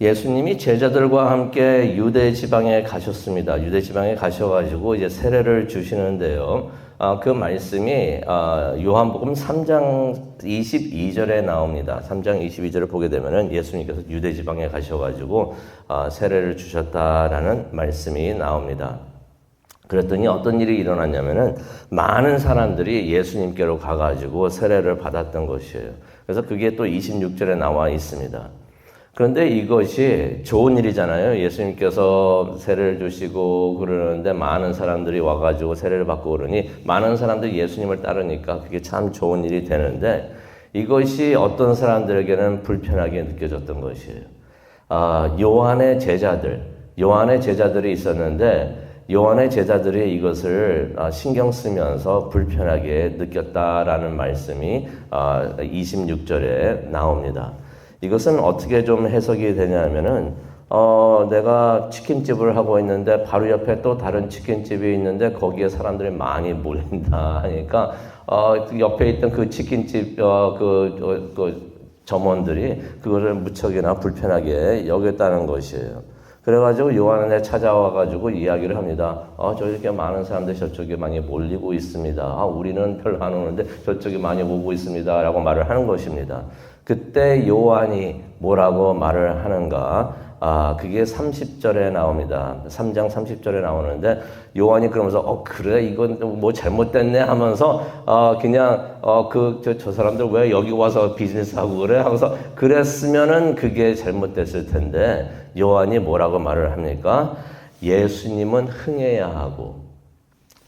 예수님이 제자들과 함께 유대 지방에 가셨습니다. 유대 지방에 가셔가지고 이제 세례를 주시는데요. 그 말씀이 요한복음 3장 22절에 나옵니다. 3장 22절을 보게 되면은 예수님께서 유대 지방에 가셔가지고 세례를 주셨다라는 말씀이 나옵니다. 그랬더니 어떤 일이 일어났냐면은 많은 사람들이 예수님께로 가가지고 세례를 받았던 것이에요. 그래서 그게 또 26절에 나와 있습니다. 그런데 이것이 좋은 일이잖아요. 예수님께서 세례를 주시고 그러는데 많은 사람들이 와가지고 세례를 받고 그러니 많은 사람들이 예수님을 따르니까 그게 참 좋은 일이 되는데 이것이 어떤 사람들에게는 불편하게 느껴졌던 것이에요. 요한의 제자들이 있었는데 요한의 제자들이 이것을 신경 쓰면서 불편하게 느꼈다라는 말씀이 26절에 나옵니다. 이것은 어떻게 좀 해석이 되냐면은 내가 치킨집을 하고 있는데 바로 옆에 또 다른 치킨집이 있는데 거기에 사람들이 많이 몰린다 하니까 옆에 있던 그 치킨집 점원들이 그거를 무척이나 불편하게 여겼다는 것이에요. 그래가지고 요한에 찾아와가지고 이야기를 합니다. 저렇게 많은 사람들이 저쪽에 많이 몰리고 있습니다. 우리는 별로 안 오는데 저쪽에 많이 오고 있습니다. 라고 말을 하는 것입니다. 그때 요한이 뭐라고 말을 하는가? 그게 30절에 나옵니다. 3장 30절에 나오는데 요한이 그러면서 그래 이건 뭐 잘못됐네 하면서 그냥 저 사람들 왜 여기 와서 비즈니스하고 그래 하면서 그랬으면은 그게 잘못됐을 텐데 요한이 뭐라고 말을 합니까? 예수님은 흥해야 하고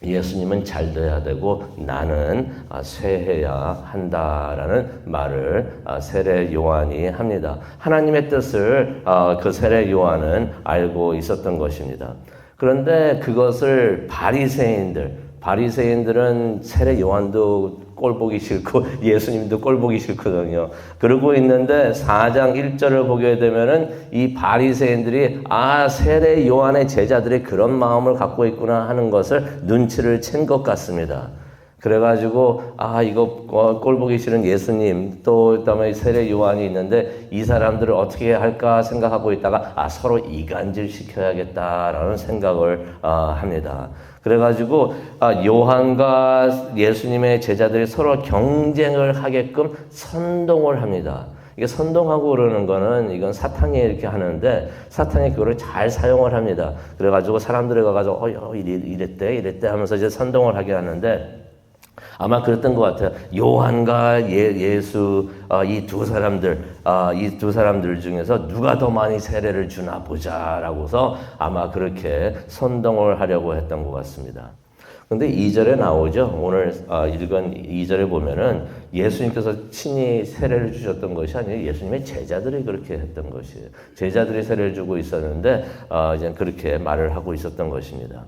예수님은 잘 돼야 되고 나는 쇠해야 한다라는 말을 세례 요한이 합니다. 하나님의 뜻을 그 세례 요한은 알고 있었던 것입니다. 그런데 그것을 바리새인들은 세례 요한도 꼴 보기 싫고 예수님도 꼴 보기 싫거든요. 그러고 있는데 4장 1절을 보게 되면은 이 바리새인들이 세례 요한의 제자들이 그런 마음을 갖고 있구나 하는 것을 눈치를 챈 것 같습니다. 그래가지고 이거 꼴 보기 싫은 예수님 또 그다음에 세례 요한이 있는데 이 사람들을 어떻게 할까 생각하고 있다가 서로 이간질 시켜야겠다라는 생각을 합니다. 그래가지고 요한과 예수님의 제자들이 서로 경쟁을 하게끔 선동을 합니다. 이게 선동하고 그러는 거는 이건 사탄이 이렇게 하는데 사탄이 그거를 잘 사용을 합니다. 그래가지고 사람들이 가가지고 이랬대 하면서 이제 선동을 하게 하는데 아마 그랬던 것 같아요. 요한과 예수 이 두 사람들 중에서 누가 더 많이 세례를 주나 보자라고서 아마 그렇게 선동을 하려고 했던 것 같습니다. 근데 2절에 나오죠. 오늘 읽은 2절에 보면은 예수님께서 친히 세례를 주셨던 것이 아니라 예수님의 제자들이 그렇게 했던 것이에요. 제자들이 세례를 주고 있었는데 이제 그렇게 말을 하고 있었던 것입니다.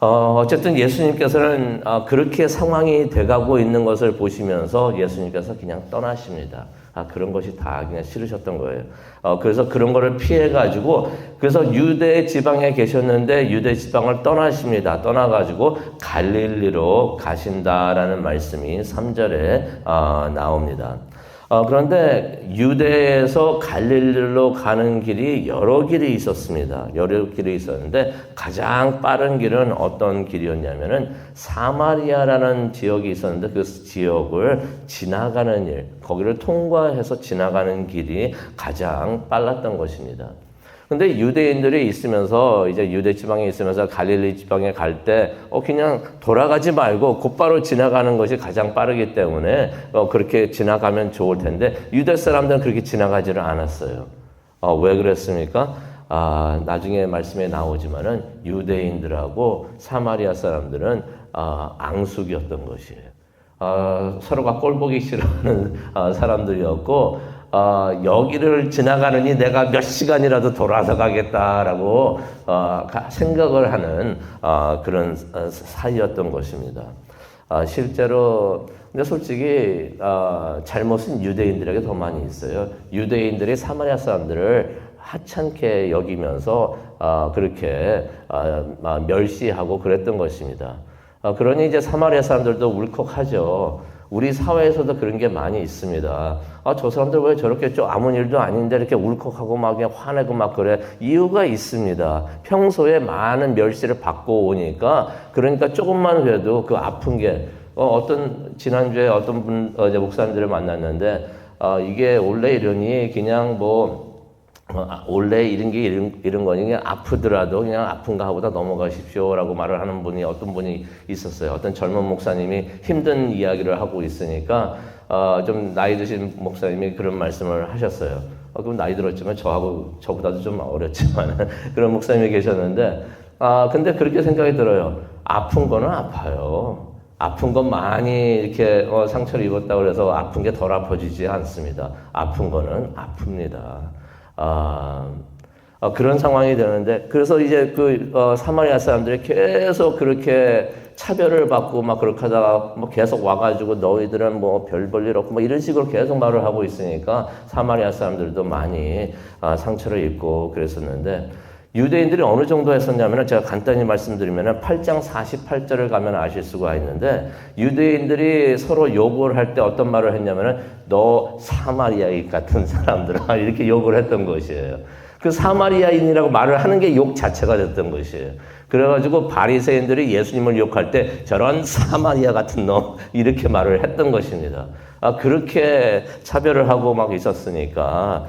어쨌든 예수님께서는 그렇게 상황이 돼가고 있는 것을 보시면서 예수님께서 그냥 떠나십니다. 그런 것이 다 그냥 싫으셨던 거예요. 그래서 그런 거를 피해가지고 그래서 유대 지방에 계셨는데 유대 지방을 떠나십니다. 떠나가지고 갈릴리로 가신다라는 말씀이 3절에 나옵니다. 그런데 유대에서 갈릴리로 가는 길이 여러 길이 있었습니다. 여러 길이 있었는데 가장 빠른 길은 어떤 길이었냐면은 사마리아라는 지역이 있었는데 그 지역을 지나가는 일, 거기를 통과해서 지나가는 길이 가장 빨랐던 것입니다. 근데 유대인들이 있으면서 이제 유대 지방에 있으면서 갈릴리 지방에 갈 때 그냥 돌아가지 말고 곧바로 지나가는 것이 가장 빠르기 때문에 그렇게 지나가면 좋을 텐데 유대 사람들은 그렇게 지나가지를 않았어요. 왜 그랬습니까? 나중에 말씀에 나오지만은 유대인들하고 사마리아 사람들은 앙숙이었던 것이에요. 서로가 꼴 보기 싫어하는 사람들이었고 여기를 지나가느니 내가 몇 시간이라도 돌아서 가겠다라고 생각을 하는 그런 사이였던 것입니다. 실제로 근데 솔직히 잘못은 유대인들에게 더 많이 있어요. 유대인들이 사마리아 사람들을 하찮게 여기면서 그렇게 멸시하고 그랬던 것입니다. 그러니 이제 사마리아 사람들도 울컥하죠. 우리 사회에서도 그런 게 많이 있습니다. 아, 저 사람들 왜 저렇게 좀 아무 일도 아닌데 이렇게 울컥하고 막 그냥 화내고 막 그래. 이유가 있습니다. 평소에 많은 멸시를 받고 오니까 그러니까 조금만 그래도 그 아픈 게 지난주에 어떤 분, 이제 목사님들을 만났는데 이게 원래 이러니 그냥 원래 이런 거니 그냥 아프더라도 그냥 아픈가 하보다 넘어가십시오라고 말을 하는 분이 어떤 분이 있었어요. 어떤 젊은 목사님이 힘든 이야기를 하고 있으니까 좀 나이 드신 목사님이 그런 말씀을 하셨어요. 그럼 나이 들었지만 저보다도 좀 어렸지만 그런 목사님이 계셨는데 근데 그렇게 생각이 들어요. 아픈 거는 아파요. 아픈 건 많이 이렇게 상처를 입었다고 그래서 아픈 게 덜 아파지지 않습니다. 아픈 거는 아픕니다. 그런 상황이 되는데, 그래서 이제 사마리아 사람들이 계속 그렇게 차별을 받고 막 그렇게 하다가 계속 와가지고 너희들은 별 볼 일 없고 이런 식으로 계속 말을 하고 있으니까 사마리아 사람들도 많이 상처를 입고 그랬었는데, 유대인들이 어느 정도 했었냐면 제가 간단히 말씀드리면 8장 48절을 가면 아실 수가 있는데, 유대인들이 서로 욕을 할 때 어떤 말을 했냐면 너 사마리아인 같은 사람들아 이렇게 욕을 했던 것이에요. 그 사마리아인이라고 말을 하는 게 욕 자체가 됐던 것이에요. 그래가지고 바리새인들이 예수님을 욕할 때 저런 사마리아 같은 놈 이렇게 말을 했던 것입니다. 그렇게 차별을 하고 막 있었으니까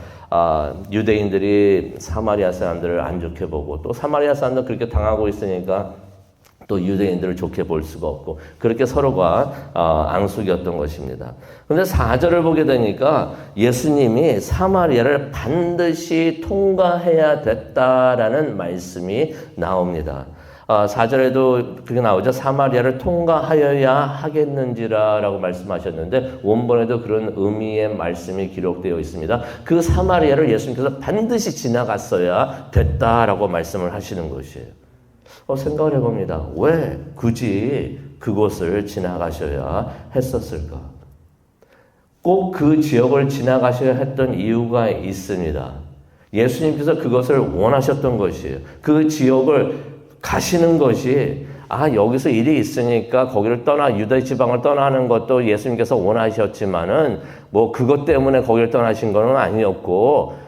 유대인들이 사마리아 사람들을 안 좋게 보고 또 사마리아 사람들 그렇게 당하고 있으니까 또 유대인들을 좋게 볼 수가 없고 그렇게 서로가 앙숙이었던 것입니다. 그런데 4절을 보게 되니까 예수님이 사마리아를 반드시 통과해야 됐다라는 말씀이 나옵니다. 4절에도 그게 나오죠. 사마리아를 통과하여야 하겠는지라 라고 말씀하셨는데 원본에도 그런 의미의 말씀이 기록되어 있습니다. 그 사마리아를 예수님께서 반드시 지나갔어야 됐다라고 말씀을 하시는 것이에요. 생각을 해봅니다. 왜 굳이 그곳을 지나가셔야 했었을까? 꼭 그 지역을 지나가셔야 했던 이유가 있습니다. 예수님께서 그것을 원하셨던 것이에요. 그 지역을 가시는 것이 여기서 일이 있으니까 거기를 유다 지방을 떠나는 것도 예수님께서 원하셨지만은 그것 때문에 거기를 떠나신 건 아니었고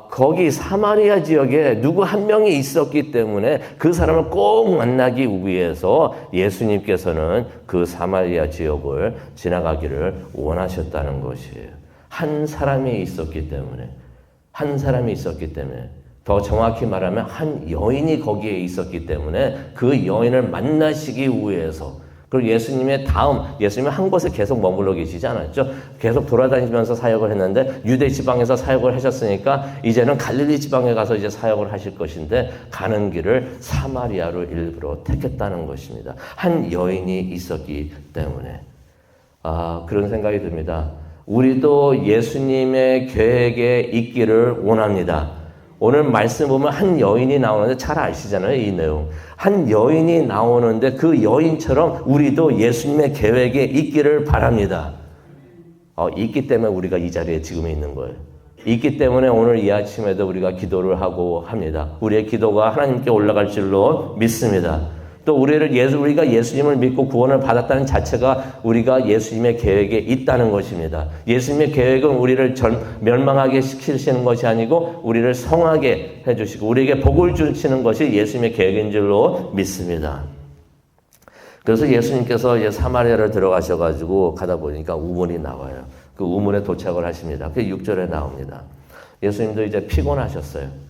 거기 사마리아 지역에 누구 한 명이 있었기 때문에 그 사람을 꼭 만나기 위해서 예수님께서는 그 사마리아 지역을 지나가기를 원하셨다는 것이에요. 한 사람이 있었기 때문에 더 정확히 말하면 한 여인이 거기에 있었기 때문에 그 여인을 만나시기 위해서 그리고 예수님은 한 곳에 계속 머물러 계시지 않았죠. 계속 돌아다니면서 사역을 했는데 유대 지방에서 사역을 하셨으니까 이제는 갈릴리 지방에 가서 이제 사역을 하실 것인데 가는 길을 사마리아로 일부러 택했다는 것입니다. 한 여인이 있었기 때문에 그런 생각이 듭니다. 우리도 예수님의 계획에 있기를 원합니다. 오늘 말씀 보면 한 여인이 나오는데 잘 아시잖아요, 이 내용. 한 여인이 나오는데 그 여인처럼 우리도 예수님의 계획에 있기를 바랍니다. 있기 때문에 우리가 이 자리에 지금 있는 거예요. 있기 때문에 오늘 이 아침에도 우리가 기도를 하고 합니다. 우리의 기도가 하나님께 올라갈 줄로 믿습니다. 또 우리가 예수님을 믿고 구원을 받았다는 자체가 우리가 예수님의 계획에 있다는 것입니다. 예수님의 계획은 우리를 멸망하게 시키시는 것이 아니고 우리를 성하게 해주시고 우리에게 복을 주시는 것이 예수님의 계획인 줄로 믿습니다. 그래서 예수님께서 이제 사마리아를 들어가셔가지고 가다 보니까 우물이 나와요. 그 우물에 도착을 하십니다. 그게 6절에 나옵니다. 예수님도 이제 피곤하셨고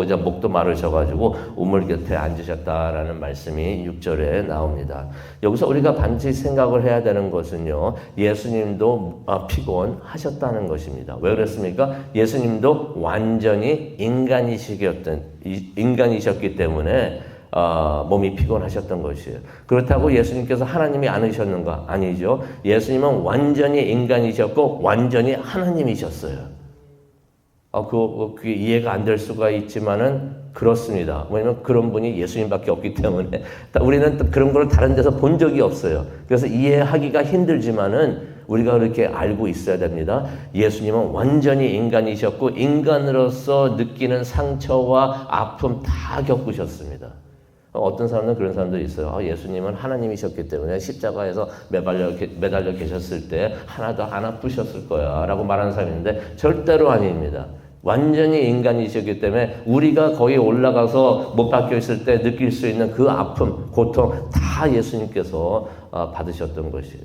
이제 목도 마르셔가지고 우물 곁에 앉으셨다라는 말씀이 6절에 나옵니다. 여기서 우리가 반드시 생각을 해야 되는 것은요, 예수님도 피곤하셨다는 것입니다. 왜 그랬습니까? 예수님도 완전히 인간이셨기 때문에 몸이 피곤하셨던 것이에요. 그렇다고 예수님께서 하나님이 아니셨는가? 아니죠. 예수님은 완전히 인간이셨고 완전히 하나님이셨어요. 그게 이해가 안 될 수가 있지만은 그렇습니다. 왜냐면 그런 분이 예수님밖에 없기 때문에 우리는 그런 걸 다른 데서 본 적이 없어요. 그래서 이해하기가 힘들지만은 우리가 그렇게 알고 있어야 됩니다. 예수님은 완전히 인간이셨고 인간으로서 느끼는 상처와 아픔 다 겪으셨습니다. 어떤 사람들은 그런 사람들이 있어요. 예수님은 하나님이셨기 때문에 십자가에서 매달려 계셨을 때 하나도 안 아프셨을 거야 라고 말하는 사람이 있는데 절대로 아닙니다. 완전히 인간이셨기 때문에 우리가 거기 올라가서 못 박혀 있을 때 느낄 수 있는 그 아픔, 고통 다 예수님께서 받으셨던 것이에요.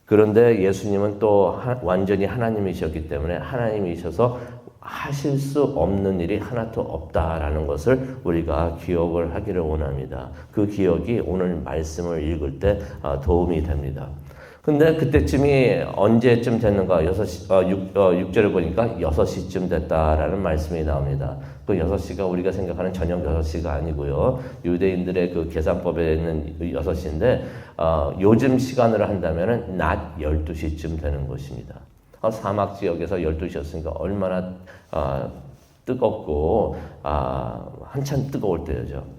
그런데 예수님은 또 완전히 하나님이셨기 때문에 하나님이셔서 하실 수 없는 일이 하나도 없다라는 것을 우리가 기억을 하기를 원합니다. 그 기억이 오늘 말씀을 읽을 때 도움이 됩니다. 근데 그때쯤이 언제쯤 됐는가? 6절을 보니까 6시쯤 됐다라는 말씀이 나옵니다. 그 6시가 우리가 생각하는 저녁 6시가 아니고요. 유대인들의 그 계산법에 있는 6시인데, 요즘 시간으로 한다면 낮 12시쯤 되는 것입니다. 사막 지역에서 12시였으니까 얼마나 뜨겁고, 한참 뜨거울 때죠.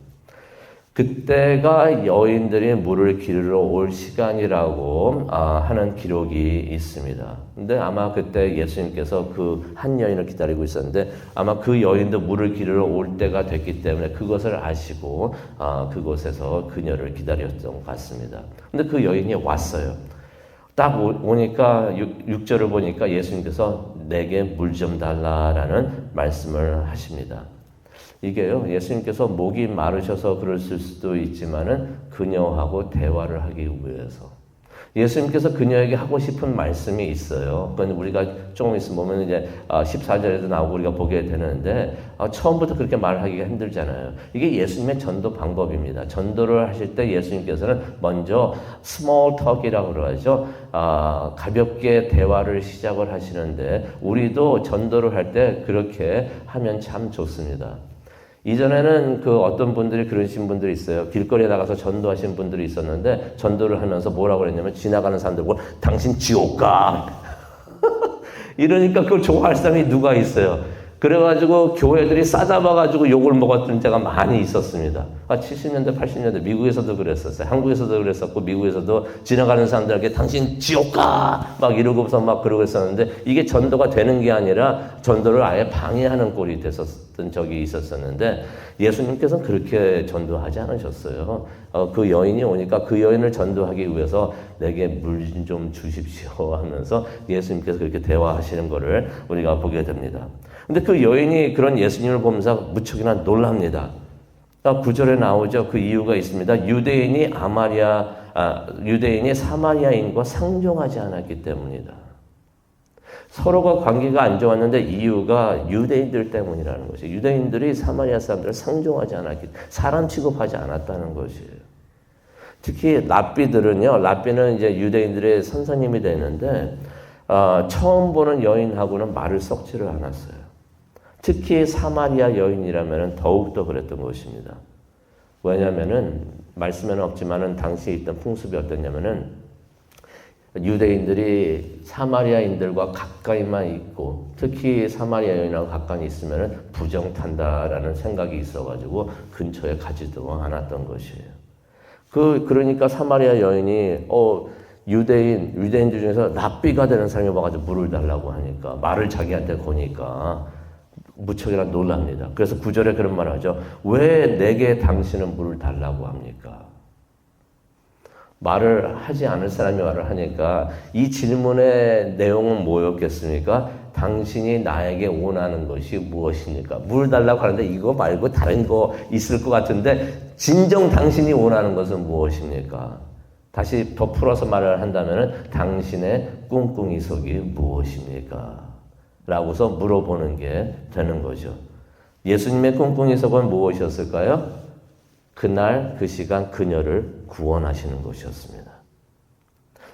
그때가 여인들이 물을 기르러 올 시간이라고 하는 기록이 있습니다. 근데 아마 그때 예수님께서 그 한 여인을 기다리고 있었는데 아마 그 여인도 물을 기르러 올 때가 됐기 때문에 그것을 아시고 그곳에서 그녀를 기다렸던 것 같습니다. 근데 그 여인이 왔어요. 딱 오니까 6절을 보니까 예수님께서 내게 물 좀 달라라는 말씀을 하십니다. 이게요, 예수님께서 목이 마르셔서 그랬을 수도 있지만은 그녀하고 대화를 하기 위해서. 예수님께서 그녀에게 하고 싶은 말씀이 있어요. 그건 우리가 조금 있으면 보면 이제 14절에도 나오고 우리가 보게 되는데 처음부터 그렇게 말하기가 힘들잖아요. 이게 예수님의 전도 방법입니다. 전도를 하실 때 예수님께서는 먼저 small talk이라고 그러죠. 가볍게 대화를 시작을 하시는데 우리도 전도를 할 때 그렇게 하면 참 좋습니다. 이전에는 그 어떤 분들이 그러신 분들이 있어요. 길거리에 나가서 전도하신 분들이 있었는데 전도를 하면서 뭐라고 그랬냐면 지나가는 사람들 보고 당신 지옥 가. 이러니까 그걸 좋아할 사람이 누가 있어요. 그래가지고 교회들이 싸잡아가지고 욕을 먹었던 때가 많이 있었습니다. 70년대, 80년대 미국에서도 그랬었어요. 한국에서도 그랬었고 미국에서도 지나가는 사람들에게 당신 지옥 가! 막 이러고서 막 그러고 있었는데 이게 전도가 되는 게 아니라 전도를 아예 방해하는 꼴이 됐었던 적이 있었었는데 예수님께서는 그렇게 전도하지 않으셨어요. 그 여인이 오니까 그 여인을 전도하기 위해서 내게 물 좀 주십시오 하면서 예수님께서 그렇게 대화하시는 것을 우리가 보게 됩니다. 근데 그 여인이 그런 예수님을 보면서 무척이나 놀랍니다. 9절에 나오죠. 그 이유가 있습니다. 유대인이 사마리아인과 상종하지 않았기 때문이다. 서로가 관계가 안 좋았는데 이유가 유대인들 때문이라는 것이에요. 유대인들이 사마리아 사람들을 상종하지 않았기, 사람 취급하지 않았다는 것이에요. 특히 랍비들은요, 랍비는 이제 유대인들의 선생님이 되는데, 처음 보는 여인하고는 말을 섞지를 않았어요. 특히 사마리아 여인이라면 더욱더 그랬던 것입니다. 왜냐면은, 말씀에는 없지만은 당시에 있던 풍습이 어땠냐면은, 유대인들이 사마리아인들과 가까이만 있고, 특히 사마리아 여인하고 가까이 있으면은 부정탄다라는 생각이 있어가지고 근처에 가지도 않았던 것이에요. 그러니까 사마리아 여인이, 유대인들 중에서 랍비가 되는 사람이 와가지고 물을 달라고 하니까, 말을 자기한테 거니까, 무척이나 놀랍니다. 그래서 9절에 그런 말을 하죠. 왜 내게 당신은 물을 달라고 합니까? 말을 하지 않을 사람이 말을 하니까 이 질문의 내용은 뭐였겠습니까? 당신이 나에게 원하는 것이 무엇입니까? 물 달라고 하는데 이거 말고 다른 거 있을 것 같은데 진정 당신이 원하는 것은 무엇입니까? 다시 더 풀어서 말을 한다면 당신의 꿍꿍이 속이 무엇입니까? 라고서 물어보는 게 되는 거죠. 예수님의 꿍꿍이 속은 무엇이었을까요? 그날 그 시간 그녀를 구원하시는 것이었습니다.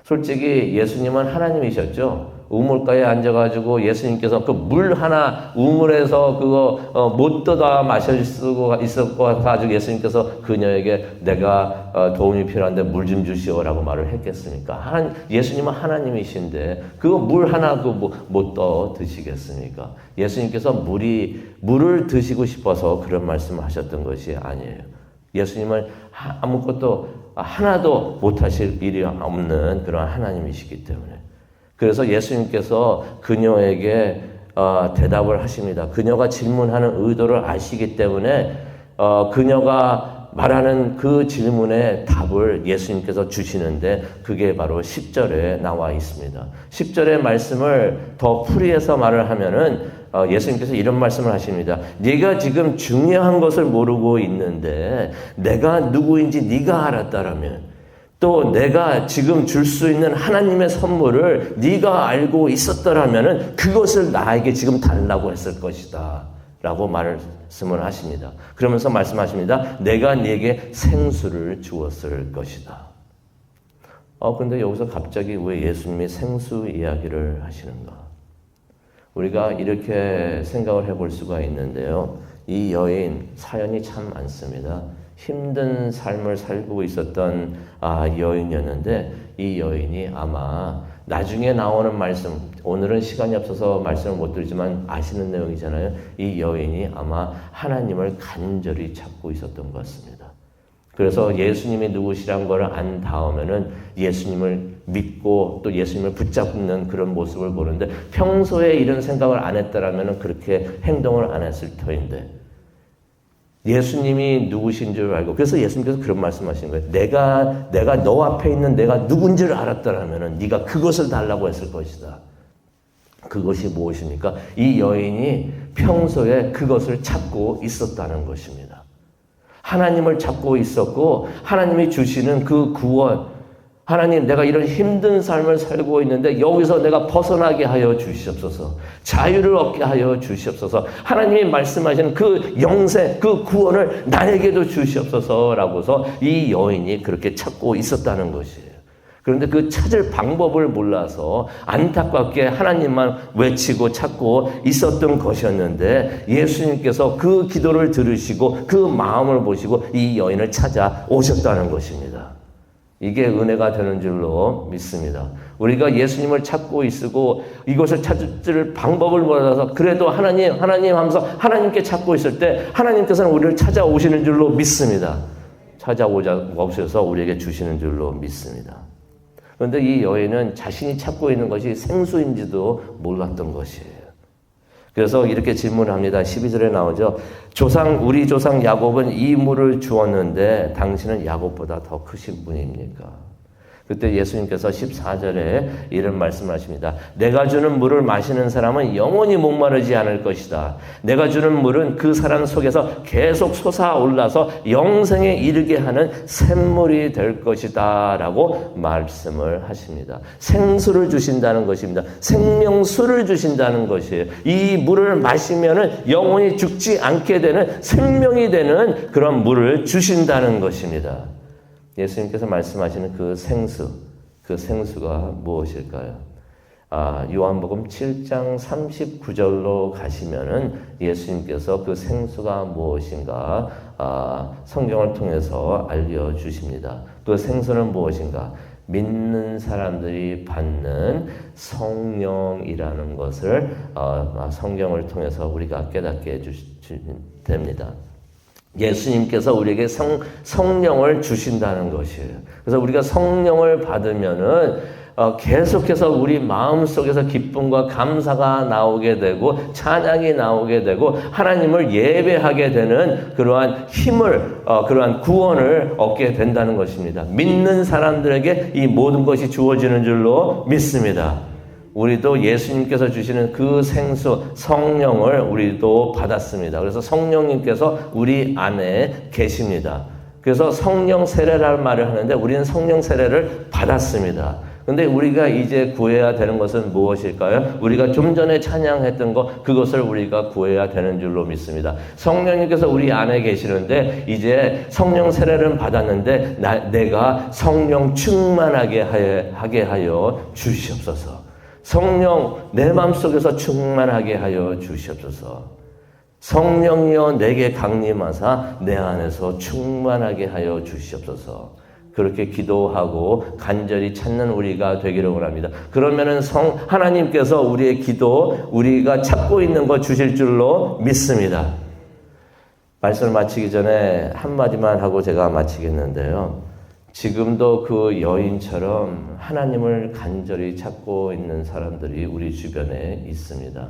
솔직히 예수님은 하나님이셨죠. 우물가에 앉아가지고 예수님께서 그 물 하나 우물에서 그거 못 떠다 마실 수가 있었고 예수님께서 그녀에게 내가 도움이 필요한데 물 좀 주시오라고 말을 했겠습니까? 예수님은 하나님이신데 그거 물 하나 못 떠 드시겠습니까? 예수님께서 물을 드시고 싶어서 그런 말씀을 하셨던 것이 아니에요. 예수님은 아무것도 하나도 못하실 일이 없는 그런 하나님이시기 때문에 그래서 예수님께서 그녀에게 대답을 하십니다. 그녀가 질문하는 의도를 아시기 때문에 그녀가 말하는 그 질문의 답을 예수님께서 주시는데 그게 바로 10절에 나와 있습니다. 10절의 말씀을 더 풀이해서 말을 하면은 예수님께서 이런 말씀을 하십니다. 네가 지금 중요한 것을 모르고 있는데 내가 누구인지 네가 알았다라면 또 내가 지금 줄 수 있는 하나님의 선물을 네가 알고 있었더라면 그것을 나에게 지금 달라고 했을 것이다 라고 말씀을 하십니다. 그러면서 말씀하십니다. 내가 네게 생수를 주었을 것이다. 근데 여기서 갑자기 왜 예수님이 생수 이야기를 하시는가? 우리가 이렇게 생각을 해볼 수가 있는데요. 이 여인 사연이 참 많습니다. 힘든 삶을 살고 있었던 여인이었는데 이 여인이 아마 나중에 나오는 말씀, 오늘은 시간이 없어서 말씀을 못 드리지만 아시는 내용이잖아요. 이 여인이 아마 하나님을 간절히 찾고 있었던 것 같습니다. 그래서 예수님이 누구시란 걸 안 다음에는 예수님을 믿고 또 예수님을 붙잡는 그런 모습을 보는데 평소에 이런 생각을 안 했더라면 그렇게 행동을 안 했을 터인데 예수님이 누구신 줄 알고 그래서 예수님께서 그런 말씀하신 거예요. 내가 너 앞에 있는 내가 누군지를 알았더라면 네가 그것을 달라고 했을 것이다. 그것이 무엇입니까? 이 여인이 평소에 그것을 찾고 있었다는 것입니다. 하나님을 찾고 있었고 하나님이 주시는 그 구원 하나님 내가 이런 힘든 삶을 살고 있는데 여기서 내가 벗어나게 하여 주시옵소서. 자유를 얻게 하여 주시옵소서. 하나님이 말씀하시는 그 영생, 그 구원을 나에게도 주시옵소서라고서 이 여인이 그렇게 찾고 있었다는 것이에요. 그런데 그 찾을 방법을 몰라서 안타깝게 하나님만 외치고 찾고 있었던 것이었는데 예수님께서 그 기도를 들으시고 그 마음을 보시고 이 여인을 찾아오셨다는 것입니다. 이게 은혜가 되는 줄로 믿습니다. 우리가 예수님을 찾고 있고 이것을 찾을 방법을 몰라서 그래도 하나님 하면서 하나님께 찾고 있을 때 하나님께서는 우리를 찾아오시는 줄로 믿습니다. 찾아오셔서 우리에게 주시는 줄로 믿습니다. 그런데 이 여인은 자신이 찾고 있는 것이 생수인지도 몰랐던 것이에요. 그래서 이렇게 질문합니다. 12절에 나오죠. 우리 조상 야곱은 이 물을 주었는데 당신은 야곱보다 더 크신 분입니까? 그때 예수님께서 14절에 이런 말씀을 하십니다. 내가 주는 물을 마시는 사람은 영원히 목마르지 않을 것이다. 내가 주는 물은 그 사람 속에서 계속 솟아올라서 영생에 이르게 하는 샘물이 될 것이다 라고 말씀을 하십니다. 생수를 주신다는 것입니다. 생명수를 주신다는 것이에요. 이 물을 마시면 영원히 죽지 않게 되는 생명이 되는 그런 물을 주신다는 것입니다. 예수님께서 말씀하시는 그 생수가 무엇일까요? 요한복음 7장 39절로 가시면은 예수님께서 그 생수가 무엇인가 성경을 통해서 알려주십니다. 그 생수는 무엇인가? 믿는 사람들이 받는 성령이라는 것을 성경을 통해서 우리가 깨닫게 해주시면 됩니다. 예수님께서 우리에게 성령을 주신다는 것이에요. 그래서 우리가 성령을 받으면은 계속해서 우리 마음속에서 기쁨과 감사가 나오게 되고 찬양이 나오게 되고 하나님을 예배하게 되는 그러한 힘을 그러한 구원을 얻게 된다는 것입니다. 믿는 사람들에게 이 모든 것이 주어지는 줄로 믿습니다. 우리도 예수님께서 주시는 그 생수 성령을 우리도 받았습니다. 그래서 성령님께서 우리 안에 계십니다. 그래서 성령 세례라는 말을 하는데 우리는 성령 세례를 받았습니다. 근데 우리가 이제 구해야 되는 것은 무엇일까요? 우리가 좀 전에 찬양했던 것, 그것을 우리가 구해야 되는 줄로 믿습니다. 성령님께서 우리 안에 계시는데 이제 성령 세례를 받았는데 내가 성령 충만하게 하게 하여 주시옵소서. 성령 내 마음속에서 충만하게 하여 주시옵소서. 성령이여 내게 강림하사 내 안에서 충만하게 하여 주시옵소서. 그렇게 기도하고 간절히 찾는 우리가 되기를 원합니다. 그러면은 하나님께서 우리의 기도, 우리가 찾고 있는 것 주실 줄로 믿습니다. 말씀을 마치기 전에 한마디만 하고 제가 마치겠는데요. 지금도 그 여인처럼 하나님을 간절히 찾고 있는 사람들이 우리 주변에 있습니다.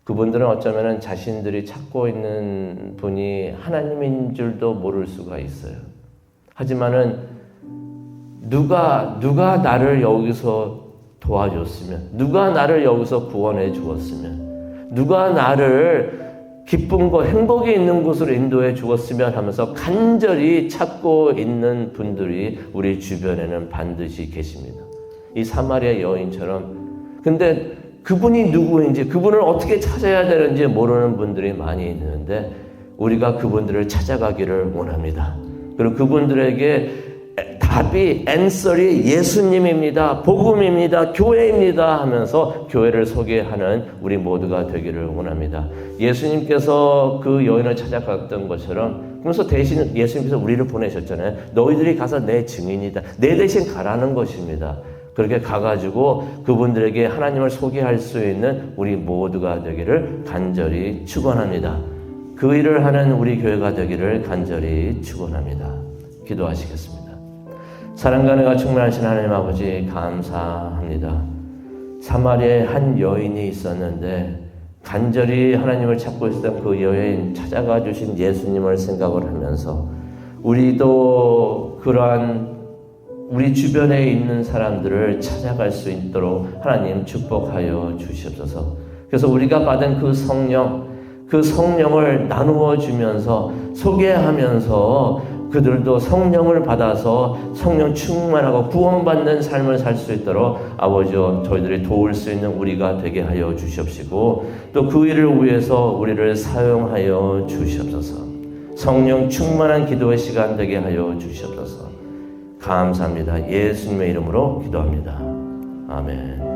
그분들은 어쩌면 자신들이 찾고 있는 분이 하나님인 줄도 모를 수가 있어요. 하지만은 누가 나를 여기서 도와줬으면, 누가 나를 여기서 구원해 주었으면, 누가 나를 기쁨과 행복이 있는 곳으로 인도해 주었으면 하면서 간절히 찾고 있는 분들이 우리 주변에는 반드시 계십니다. 이 사마리아 여인처럼. 근데 그분이 누구인지, 그분을 어떻게 찾아야 되는지 모르는 분들이 많이 있는데 우리가 그분들을 찾아가기를 원합니다. 그리고 그분들에게 답이, 앤서리 예수님입니다, 복음입니다, 교회입니다 하면서 교회를 소개하는 우리 모두가 되기를 원합니다. 예수님께서 그 여인을 찾아갔던 것처럼, 그래서 대신 예수님께서 우리를 보내셨잖아요. 너희들이 가서 내 증인이다, 내 대신 가라는 것입니다. 그렇게 가가지고 그분들에게 하나님을 소개할 수 있는 우리 모두가 되기를 간절히 축원합니다. 그 일을 하는 우리 교회가 되기를 간절히 축원합니다. 기도하시겠습니다. 사랑과 은혜가 충만하신 하나님 아버지, 감사합니다. 사마리아에 한 여인이 있었는데 간절히 하나님을 찾고 있었던 그 여인, 찾아가 주신 예수님을 생각을 하면서 우리도 그러한 우리 주변에 있는 사람들을 찾아갈 수 있도록 하나님 축복하여 주시옵소서. 그래서 우리가 받은 그 성령을 나누어 주면서, 소개하면서 그들도 성령을 받아서 성령 충만하고 구원받는 삶을 살 수 있도록 아버지여 저희들이 도울 수 있는 우리가 되게 하여 주시옵시고, 또 그 일을 위해서 우리를 사용하여 주시옵소서. 성령 충만한 기도의 시간 되게 하여 주시옵소서. 감사합니다. 예수님의 이름으로 기도합니다. 아멘.